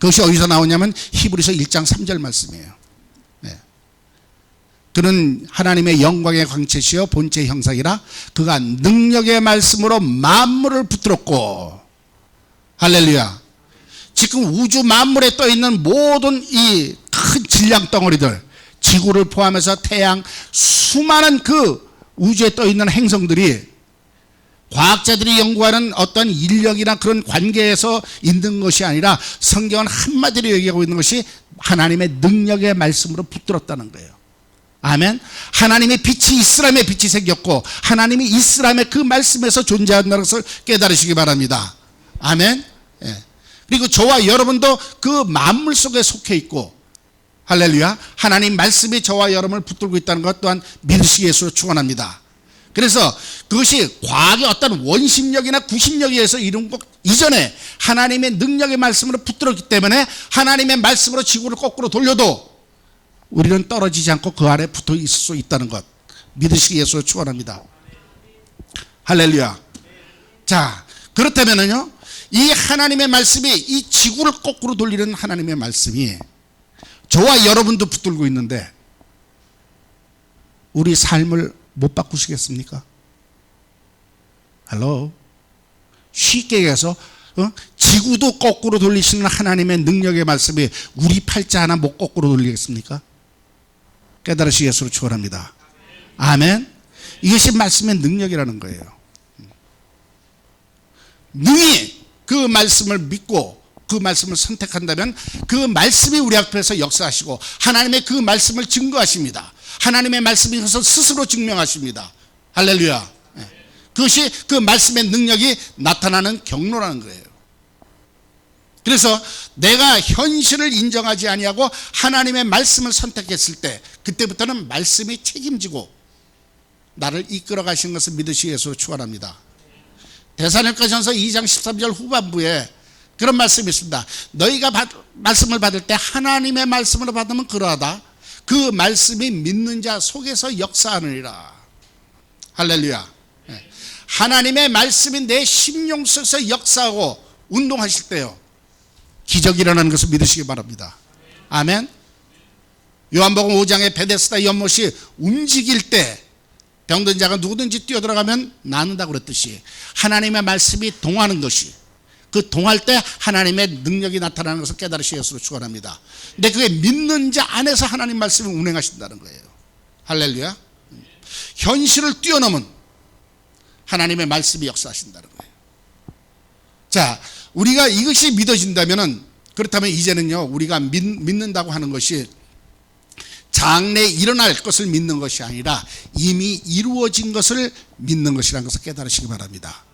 Speaker 1: 그것이 어디서 나오냐면 히브리서 1장 3절 말씀이에요. 네. 그는 하나님의 영광의 광채시여 본체의 형상이라 그가 능력의 말씀으로 만물을 붙들었고, 할렐루야. 지금 우주 만물에 떠 있는 모든 이 큰 질량 덩어리들, 지구를 포함해서 태양, 수많은 그 우주에 떠 있는 행성들이 과학자들이 연구하는 어떤 인력이나 그런 관계에서 있는 것이 아니라 성경은 한마디로 얘기하고 있는 것이 하나님의 능력의 말씀으로 붙들었다는 거예요. 아멘. 하나님의 빛이 이스라엘의 빛이 생겼고 하나님이 이스라엘의 그 말씀에서 존재한다는 것을 깨달으시기 바랍니다. 아멘. 예. 그리고 저와 여러분도 그 만물 속에 속해 있고, 할렐루야, 하나님 말씀이 저와 여러분을 붙들고 있다는 것 또한 믿으시기 위해서 축원합니다. 그래서 그것이 과학의 어떤 원심력이나 구심력에 의해서 이룬 것 이전에 하나님의 능력의 말씀으로 붙들었기 때문에 하나님의 말씀으로 지구를 거꾸로 돌려도 우리는 떨어지지 않고 그 안에 붙어 있을 수 있다는 것 믿으시기 위해서 축원합니다. 할렐루야. 자, 그렇다면은요, 이 하나님의 말씀이, 이 지구를 거꾸로 돌리는 하나님의 말씀이 저와 여러분도 붙들고 있는데 우리 삶을 못 바꾸시겠습니까? 할로. 쉽게 얘기해서 지구도 거꾸로 돌리시는 하나님의 능력의 말씀이 우리 팔자 하나 못 거꾸로 돌리겠습니까? 깨달으시기 위해서 축원합니다. 아멘. 이것이 말씀의 능력이라는 거예요. 능히 그 말씀을 믿고 그 말씀을 선택한다면 그 말씀이 우리 앞에서 역사하시고 하나님의 그 말씀을 증거하십니다. 하나님의 말씀이 그것을 스스로 증명하십니다. 할렐루야. 그것이 그 말씀의 능력이 나타나는 경로라는 거예요. 그래서 내가 현실을 인정하지 아니하고 하나님의 말씀을 선택했을 때 그때부터는 말씀이 책임지고 나를 이끌어 가시는 것을 믿으시기 위해서 축원합니다. 데살로니가전서 2장 13절 후반부에 그런 말씀이 있습니다. 너희가 말씀을 받을 때 하나님의 말씀으로 받으면 그러하다. 그 말씀이 믿는 자 속에서 역사하느니라. 할렐루야. 하나님의 말씀이 내 심령 속에서 역사하고 운동하실 때요, 기적이 일어나는 것을 믿으시기 바랍니다. 아멘. 요한복음 5장의 베데스다 연못이 움직일 때 병든 자가 누구든지 뛰어들어가면 낫는다고 그랬듯이 하나님의 말씀이 동하는 것이, 그 동할 때 하나님의 능력이 나타나는 것을 깨달으시기 위해서 축원합니다. 근데 그게 믿는 자 안에서 하나님 말씀을 운행하신다는 거예요. 할렐루야. 현실을 뛰어넘은 하나님의 말씀이 역사하신다는 거예요. 자, 우리가 이것이 믿어진다면은, 그렇다면 이제는요, 우리가 믿는다고 하는 것이 장래에 일어날 것을 믿는 것이 아니라 이미 이루어진 것을 믿는 것이라는 것을 깨달으시기 바랍니다.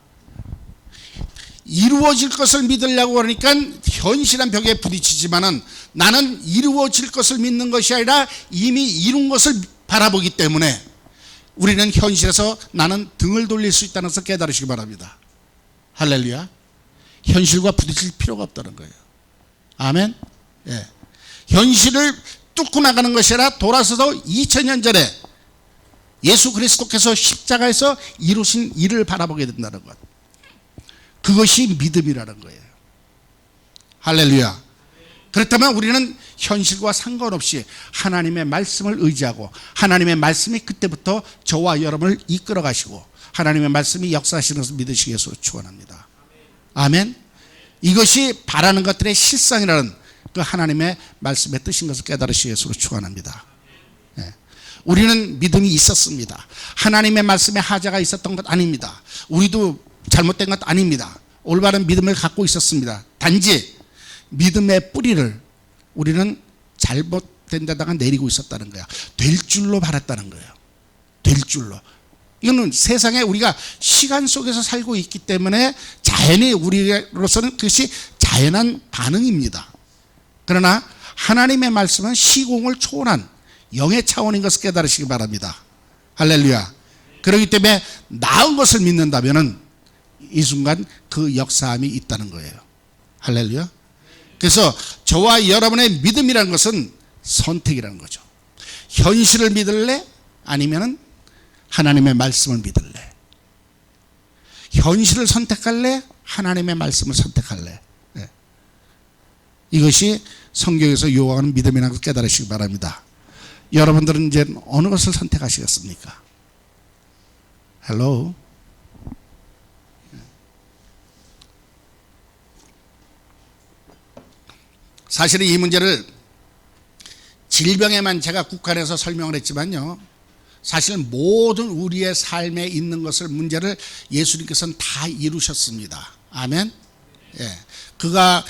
Speaker 1: 이루어질 것을 믿으려고 그러니까 현실한 벽에 부딪히지만은, 나는 이루어질 것을 믿는 것이 아니라 이미 이룬 것을 바라보기 때문에 우리는 현실에서 나는 등을 돌릴 수 있다는 것을 깨달으시기 바랍니다. 할렐루야. 현실과 부딪힐 필요가 없다는 거예요. 아멘. 예. 현실을 뚫고 나가는 것이 아니라 돌아서서 2000년 전에 예수 그리스도께서 십자가에서 이루신 일을 바라보게 된다는 것, 그것이 믿음이라는 거예요. 할렐루야. 그렇다면 우리는 현실과 상관없이 하나님의 말씀을 의지하고 하나님의 말씀이 그때부터 저와 여러분을 이끌어 가시고 하나님의 말씀이 역사하시는 것을 믿으시기 위해서 축원합니다. 아멘. 이것이 바라는 것들의 실상이라는 그 하나님의 말씀의 뜻인 것을 깨달으시기 위해서 축원합니다. 예. 우리는 믿음이 있었습니다. 하나님의 말씀에 하자가 있었던 것 아닙니다. 우리도 잘못된 것 아닙니다. 올바른 믿음을 갖고 있었습니다. 단지 믿음의 뿌리를 우리는 잘못된 데다가 내리고 있었다는 거야. 될 줄로 바랐다는 거예요. 될 줄로. 이거는 세상에 우리가 시간 속에서 살고 있기 때문에 자연히 우리로서는 그것이 자연한 반응입니다. 그러나 하나님의 말씀은 시공을 초월한 영의 차원인 것을 깨달으시기 바랍니다. 할렐루야. 그렇기 때문에 나은 것을 믿는다면은 이 순간 그 역사함이 있다는 거예요. 할렐루야. 그래서 저와 여러분의 믿음이라는 것은 선택이라는 거죠. 현실을 믿을래? 아니면은 하나님의 말씀을 믿을래? 현실을 선택할래? 하나님의 말씀을 선택할래? 네. 이것이 성경에서 요구하는 믿음이라는 것을 깨달으시기 바랍니다. 여러분들은 이제 어느 것을 선택하시겠습니까? 헬로. 사실은 이 문제를 질병에만 제가 국한해서 설명을 했지만요, 사실 모든 우리의 삶에 있는 것을 문제를 예수님께서는 다 이루셨습니다. 아멘. 예. 그가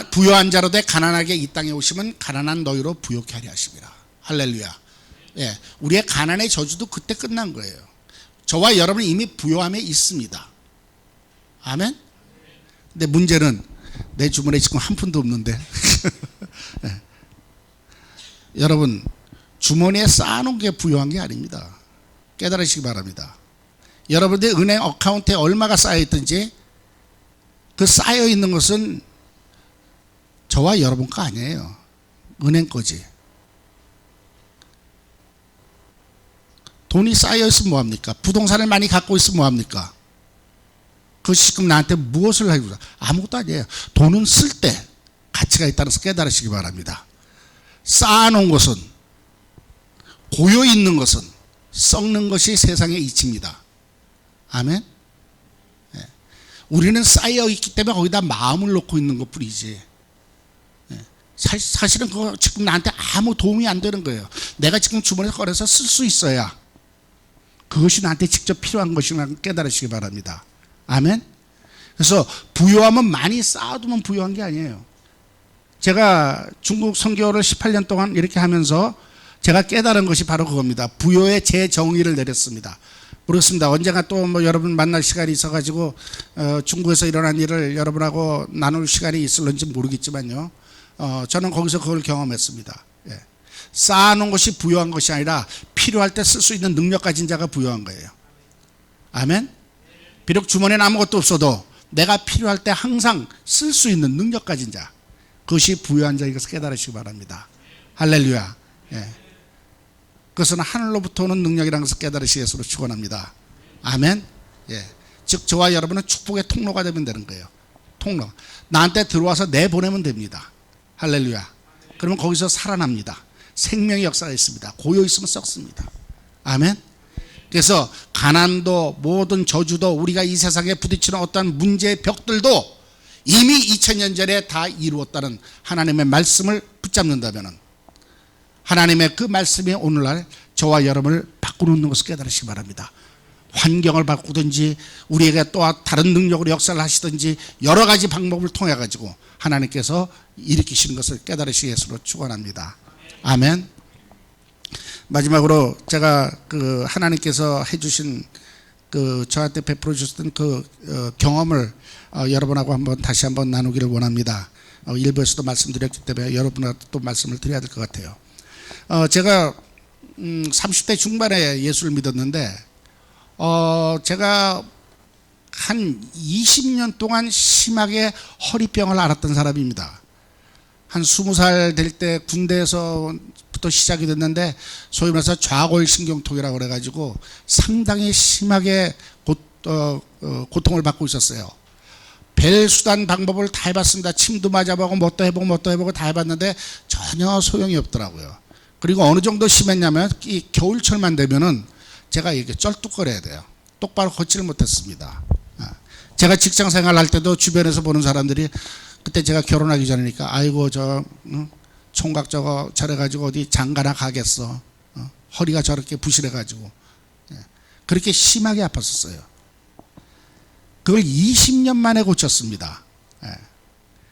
Speaker 1: 부요한 자로 돼 가난하게 이 땅에 오시면 가난한 너희로 부요케 하려 하십니다. 할렐루야. 예. 우리의 가난의 저주도 그때 끝난 거예요. 저와 여러분은 이미 부요함에 있습니다. 아멘. 근데 문제는 내 주머니에 지금 한 푼도 없는데 예. 여러분, 주머니에 쌓아놓은 게 부유한 게 아닙니다. 깨달으시기 바랍니다. 여러분들 은행 어카운트에 얼마가 쌓여있든지 그 쌓여있는 것은 저와 여러분 거 아니에요. 은행 거지. 돈이 쌓여있으면 뭐합니까? 부동산을 많이 갖고 있으면 뭐합니까? 그것이 지금 나한테 무엇을 하고 있어요? 아무것도 아니에요. 돈은 쓸 때 가치가 있다는 것을 깨달으시기 바랍니다. 쌓아놓은 것은, 고여있는 것은 썩는 것이 세상의 이치입니다. 아멘. 네. 우리는 쌓여있기 때문에 거기다 마음을 놓고 있는 것 뿐이지. 네. 사실은 그거 지금 나한테 아무 도움이 안 되는 거예요. 내가 지금 주머니에 꺼내서 쓸 수 있어야 그것이 나한테 직접 필요한 것이라는 걸 깨달으시기 바랍니다. 아멘. 그래서 부요함은 많이 쌓아두면 부요한 게 아니에요. 제가 중국 선교를 18년 동안 이렇게 하면서 제가 깨달은 것이 바로 그겁니다. 부요의 재정의를 내렸습니다. 모르겠습니다. 언젠가 또 뭐 여러분 만날 시간이 있어가지고 중국에서 일어난 일을 여러분하고 나눌 시간이 있을런지 모르겠지만요, 저는 거기서 그걸 경험했습니다. 예. 쌓아놓은 것이 부요한 것이 아니라 필요할 때 쓸 수 있는 능력 가진 자가 부요한 거예요. 아멘. 비록 주머니에 아무것도 없어도 내가 필요할 때 항상 쓸 수 있는 능력 가진 자, 그것이 부유한 자인 것을 깨달으시기 바랍니다. 할렐루야. 예. 그것은 하늘로부터 오는 능력이라는 것을 깨달으시기 위해서 축원합니다. 아멘. 예. 즉 저와 여러분은 축복의 통로가 되면 되는 거예요. 통로. 나한테 들어와서 내보내면 됩니다. 할렐루야. 그러면 거기서 살아납니다. 생명의 역사가 있습니다. 고여 있으면 썩습니다. 아멘. 그래서 가난도 모든 저주도 우리가 이 세상에 부딪히는 어떤 문제의 벽들도 이미 2000년 전에 다 이루었다는 하나님의 말씀을 붙잡는다면 하나님의 그 말씀이 오늘날 저와 여러분을 바꾸는 것을 깨달으시기 바랍니다. 환경을 바꾸든지 우리에게 또 다른 능력으로 역사를 하시든지 여러 가지 방법을 통해 가지고 하나님께서 일으키시는 것을 깨달으시기 위해서 축원합니다. 아멘. 마지막으로 제가 그 하나님께서 해주신 그 저한테 베풀어 주셨던 그 경험을 여러분하고 다시 한번 나누기를 원합니다. 일부에서도 말씀드렸기 때문에 여러분한테 또 말씀을 드려야 될 것 같아요. 제가 30대 중반에 예수를 믿었는데 제가 한 20년 동안 심하게 허리병을 앓았던 사람입니다. 한 20살 될 때 군대에서부터 시작이 됐는데 소위 말해서 좌골신경통이라고 그래가지고 상당히 심하게 고통을 받고 있었어요. 벨 수단 방법을 다 해봤습니다. 침도 맞아보고 뭣도 해보고 다 해봤는데 전혀 소용이 없더라고요. 그리고 어느 정도 심했냐면 이 겨울철만 되면은 제가 이렇게 쩔뚝거려야 돼요. 똑바로 걷지를 못했습니다. 제가 직장 생활할 때도 주변에서 보는 사람들이 그때 제가 결혼하기 전이니까 아이고 저 총각 저거 저래가지고 어디 장가나 가겠어. 허리가 저렇게 부실해가지고 그렇게 심하게 아팠었어요. 그걸 20년 만에 고쳤습니다.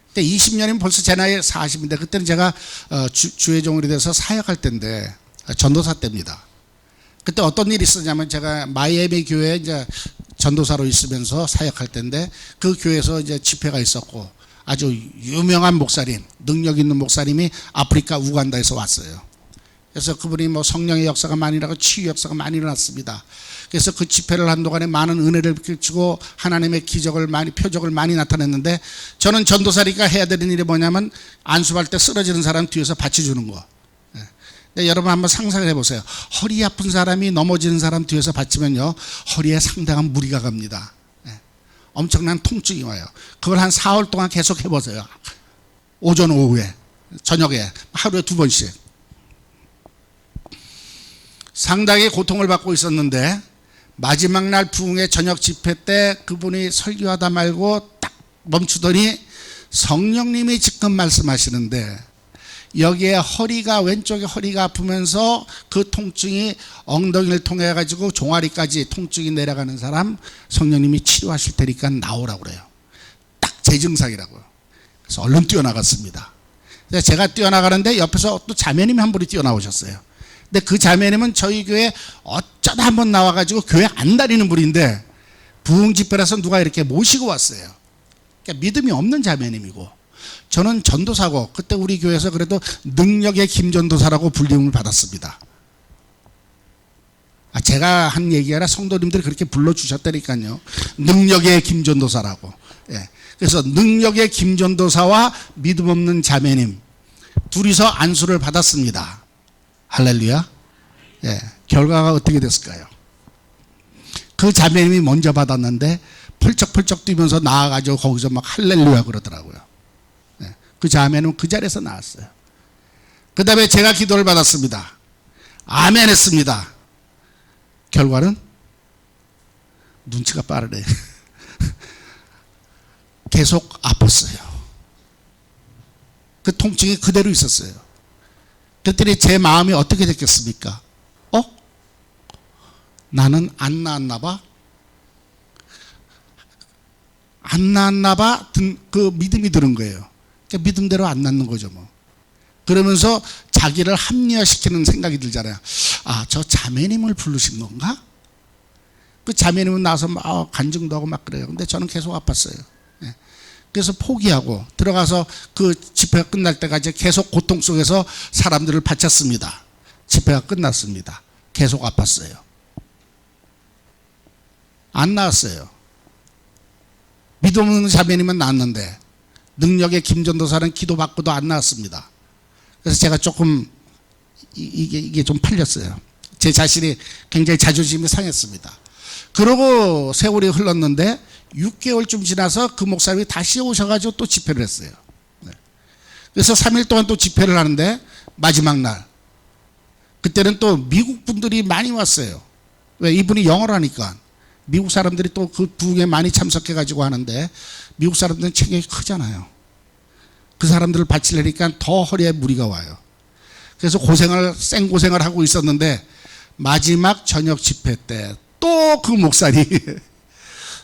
Speaker 1: 그때 20년이면 벌써 제 나이 40인데 그때는 제가 주회종으로 돼서 사역할 때인데 전도사 때입니다. 그때 어떤 일이 있었냐면 제가 마이애미 교회에 이제 전도사로 있으면서 사역할 때인데 그 교회에서 이제 집회가 있었고 아주 유명한 목사님, 능력 있는 목사님이 아프리카 우간다에서 왔어요. 그래서 그분이 뭐 성령의 역사가 많이 일어나고 치유 역사가 많이 일어났습니다. 그래서 그 집회를 한 동안에 많은 은혜를 끼치고 하나님의 기적을 표적을 많이 나타냈는데 저는 전도사니까 해야 되는 일이 뭐냐면 안수할 때 쓰러지는 사람 뒤에서 받쳐주는 거. 네, 여러분 한번 상상해 보세요. 허리 아픈 사람이 넘어지는 사람 뒤에서 받치면요 허리에 상당한 무리가 갑니다. 엄청난 통증이 와요. 그걸 한 4월 동안 계속 해보세요. 오전 오후에 저녁에 하루에 2번씩. 상당히 고통을 받고 있었는데 마지막 날 부흥회 저녁 집회 때 그분이 설교하다 말고 딱 멈추더니 성령님이 지금 말씀하시는데 여기에 왼쪽에 허리가 아프면서 그 통증이 엉덩이를 통해 가지고 종아리까지 통증이 내려가는 사람 성령님이 치료하실 테니까 나오라고 그래요. 딱 제 증상이라고요. 그래서 얼른 뛰어나갔습니다. 그래서 제가 뛰어나가는데 옆에서 또 자매님이 한 분이 뛰어나오셨어요. 근데 그 자매님은 저희 교회 어쩌다 한번 나와가지고 교회 안 다니는 분인데 부흥 집회라서 누가 이렇게 모시고 왔어요. 그러니까 믿음이 없는 자매님이고 저는 전도사고 그때 우리 교회에서 그래도 능력의 김전도사라고 불림을 받았습니다. 제가 한 얘기가 아니라 성도님들이 그렇게 불러주셨다니까요. 능력의 김전도사라고. 그래서 능력의 김전도사와 믿음 없는 자매님 둘이서 안수를 받았습니다. 할렐루야. 결과가 어떻게 됐을까요? 그 자매님이 먼저 받았는데 펄쩍펄쩍 뛰면서 나와가지고 거기서 막 할렐루야 그러더라고요. 그 자매는 그 자리에서 나왔어요. 그 다음에 제가 기도를 받았습니다. 아멘 했습니다. 결과는 눈치가 빠르네. 계속 아팠어요. 그 통증이 그대로 있었어요. 그랬더니 제 마음이 어떻게 됐겠습니까? 나는 안 나았나 봐? 안 나았나 봐? 그 믿음이 드는 거예요. 그러니까 믿음대로 안 낫는 거죠 뭐. 그러면서 자기를 합리화시키는 생각이 들잖아요. 저 자매님을 부르신 건가? 그 자매님은 나와서 막 간증도 하고 막 그래요. 근데 저는 계속 아팠어요. 그래서 포기하고 들어가서 그 집회가 끝날 때까지 계속 고통 속에서 사람들을 바쳤습니다. 집회가 끝났습니다. 계속 아팠어요. 안 나았어요. 믿음 없는 자매님은 나았는데 능력의 김전도사는 기도받고도 안 나았습니다. 그래서 제가 조금 이게 좀 팔렸어요. 제 자신이 굉장히 자존심이 상했습니다. 그러고 세월이 흘렀는데 6개월쯤 지나서 그 목사님이 다시 오셔가지고 또 집회를 했어요. 그래서 3일 동안 또 집회를 하는데 마지막 날 그때는 또 미국 분들이 많이 왔어요. 왜? 이분이 영어를 하니까 미국 사람들이 또 그 부흥에 많이 참석해가지고 하는데 미국 사람들은 체격이 크잖아요. 그 사람들을 바치려니까 더 허리에 무리가 와요. 그래서 생고생을 하고 있었는데 마지막 저녁 집회 때 또 그 목사님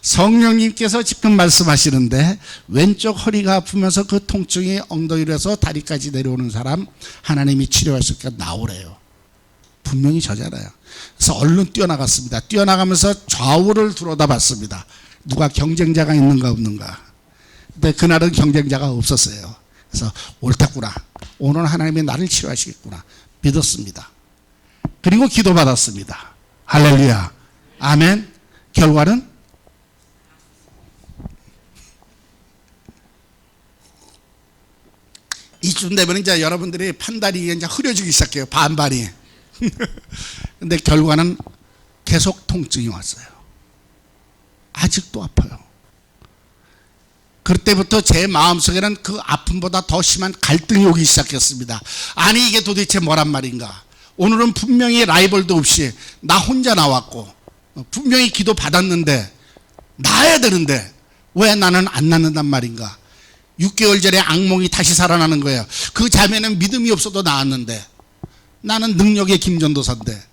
Speaker 1: 성령님께서 지금 말씀하시는데 왼쪽 허리가 아프면서 그 통증이 엉덩이로서 다리까지 내려오는 사람 하나님이 치료하실까 나오래요. 분명히 저잖아요. 그래서 얼른 뛰어나갔습니다. 뛰어나가면서 좌우를 들여다봤습니다. 누가 경쟁자가 있는가 없는가. 근데 그날은 경쟁자가 없었어요. 그래서 옳았구나. 오늘 하나님이 나를 치료하시겠구나 믿었습니다. 그리고 기도받았습니다. 할렐루야. 아멘. 결과는 이쯤 되면 이제 여러분들이 판단이 이제 흐려지기 시작해요. 반반이. 근데 결과는 계속 통증이 왔어요. 아직도 아파요. 그때부터 제 마음속에는 그 아픔보다 더 심한 갈등이 오기 시작했습니다. 아니 이게 도대체 뭐란 말인가. 오늘은 분명히 라이벌도 없이 나 혼자 나왔고 분명히 기도 받았는데 나야 되는데 왜 나는 안 낫는단 말인가. 6개월 전에 악몽이 다시 살아나는 거예요. 그 자매는 믿음이 없어도 나았는데 나는 능력의 김전도사인데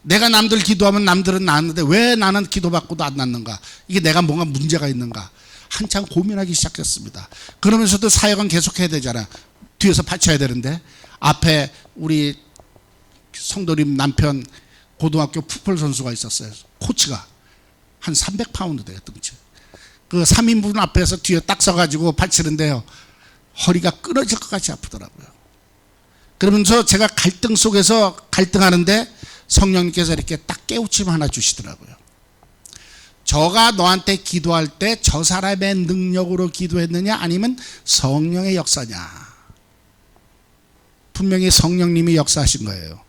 Speaker 1: 내가 남들 기도하면 남들은 나았는데 왜 나는 기도받고도 안 낫는가. 이게 내가 뭔가 문제가 있는가. 한참 고민하기 시작했습니다. 그러면서도 사역은 계속해야 되잖아. 뒤에서 받쳐야 되는데 앞에 우리 성도님 남편 고등학교 풋볼 선수가 있었어요. 코치가 한 300파운드 돼요. 등치. 그 3인분 앞에서 뒤에 딱 서가지고 받치는데요. 허리가 끊어질 것 같이 아프더라고요. 그러면서 제가 갈등 속에서 갈등하는데 성령님께서 이렇게 딱 깨우침 하나 주시더라고요. 저가 너한테 기도할 때 저 사람의 능력으로 기도했느냐 아니면 성령의 역사냐. 분명히 성령님이 역사하신 거예요.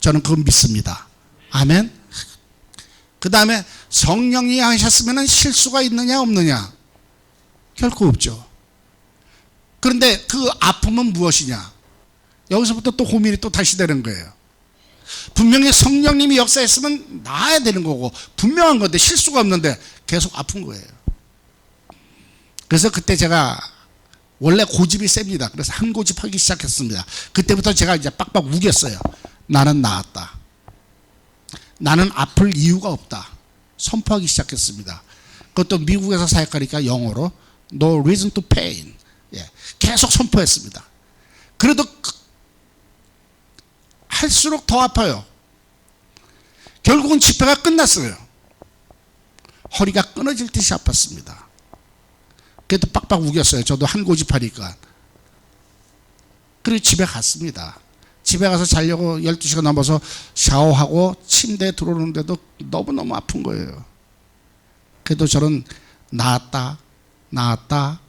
Speaker 1: 저는 그건 믿습니다. 아멘. 그 다음에 성령이 하셨으면 실수가 있느냐 없느냐. 결코 없죠. 그런데 그 아픔은 무엇이냐. 여기서부터 또 고민이 또 다시 되는 거예요. 분명히 성령님이 역사했으면 나아야 되는 거고 분명한 건데 실수가 없는데 계속 아픈 거예요. 그래서 그때 제가 원래 고집이 셉니다. 그래서 한 고집하기 시작했습니다. 그때부터 제가 이제 빡빡 우겼어요. 나는 나았다. 나는 아플 이유가 없다. 선포하기 시작했습니다. 그것도 미국에서 사역하니까 영어로 No reason to pain. 예, 계속 선포했습니다. 그래도 할수록 더 아파요. 결국은 집회가 끝났어요. 허리가 끊어질 듯이 아팠습니다. 그래도 빡빡 우겼어요. 저도 한 고집하니까. 그리고 집에 갔습니다. 집에 가서 자려고 12시가 넘어서 샤워하고 침대에 들어오는데도 너무너무 아픈 거예요. 그래도 저는 나았다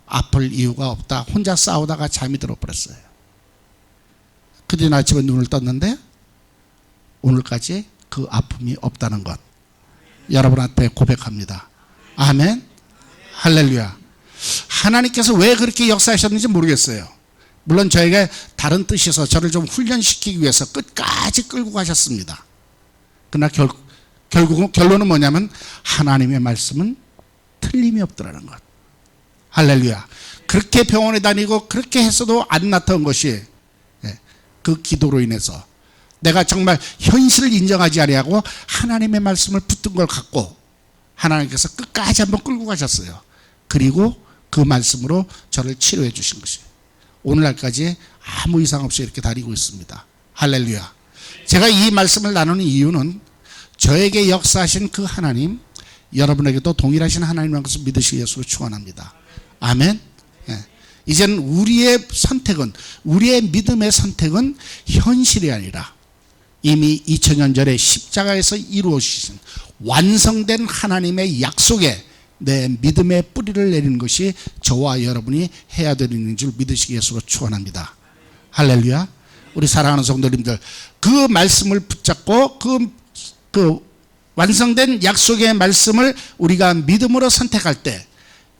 Speaker 1: 아플 이유가 없다 혼자 싸우다가 잠이 들어버렸어요. 그뒤 아침에 눈을 떴는데 오늘까지 그 아픔이 없다는 것 여러분한테 고백합니다. 아멘. 할렐루야. 하나님께서 왜 그렇게 역사하셨는지 모르겠어요. 물론 저에게 다른 뜻에서 저를 좀 훈련시키기 위해서 끝까지 끌고 가셨습니다. 그러나 결국은 결론은 뭐냐면 하나님의 말씀은 틀림이 없더라는 것. 할렐루야. 그렇게 병원에 다니고 그렇게 했어도 안 나타난 것이 그 기도로 인해서 내가 정말 현실을 인정하지 아니하고 하나님의 말씀을 붙든 걸 갖고 하나님께서 끝까지 한번 끌고 가셨어요. 그리고 그 말씀으로 저를 치료해 주신 것이에요. 오늘날까지 아무 이상 없이 이렇게 다니고 있습니다. 할렐루야. 제가 이 말씀을 나누는 이유는 저에게 역사하신 그 하나님 여러분에게도 동일하신 하나님이라는 것을 믿으시기 위해서 축원합니다. 아멘. 예. 이제는 우리의 선택은 우리의 믿음의 선택은 현실이 아니라 이미 2000년 전에 십자가에서 이루어지신 완성된 하나님의 약속에 내 믿음의 뿌리를 내리는 것이 저와 여러분이 해야 되는 줄 믿으시기 위해서 축원합니다. 할렐루야. 우리 사랑하는 성도님들 그 말씀을 붙잡고 그 완성된 약속의 말씀을 우리가 믿음으로 선택할 때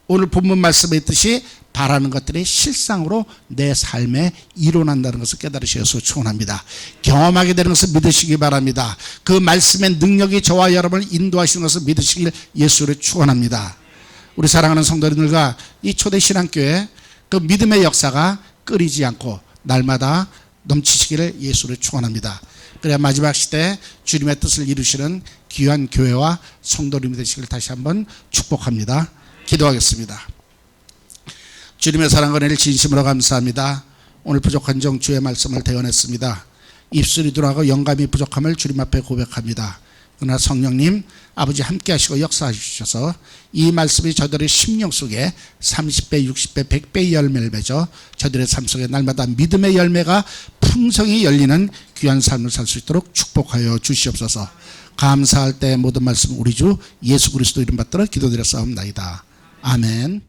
Speaker 1: 오늘 본문 말씀에 있듯이 바라는 것들이 실상으로 내 삶에 일어난다는 것을 깨달으셔서 축원합니다. 경험하게 되는 것을 믿으시기 바랍니다. 그 말씀의 능력이 저와 여러분을 인도하시는 것을 믿으시길 예수를 축원합니다. 우리 사랑하는 성도님들과 이 초대신앙교회 그 믿음의 역사가 끊이지 않고 날마다 넘치시기를 예수를 축원합니다. 그래야 마지막 시대에 주님의 뜻을 이루시는 귀한 교회와 성도님이 되시길 다시 한번 축복합니다. 기도하겠습니다. 주님의 사랑과 은혜를 진심으로 감사합니다. 오늘 부족한 정 주의 말씀을 대언했습니다. 입술이 둔하고 영감이 부족함을 주님 앞에 고백합니다. 그러나 성령님 아버지 함께 하시고 역사하셔서 이 말씀이 저들의 심령 속에 30배, 60배, 100배의 열매를 맺어 저들의 삶 속에 날마다 믿음의 열매가 풍성히 열리는 귀한 삶을 살 수 있도록 축복하여 주시옵소서. 감사할 때 모든 말씀 우리 주 예수 그리스도 이름 받들어 기도드렸사옵나이다. 아멘.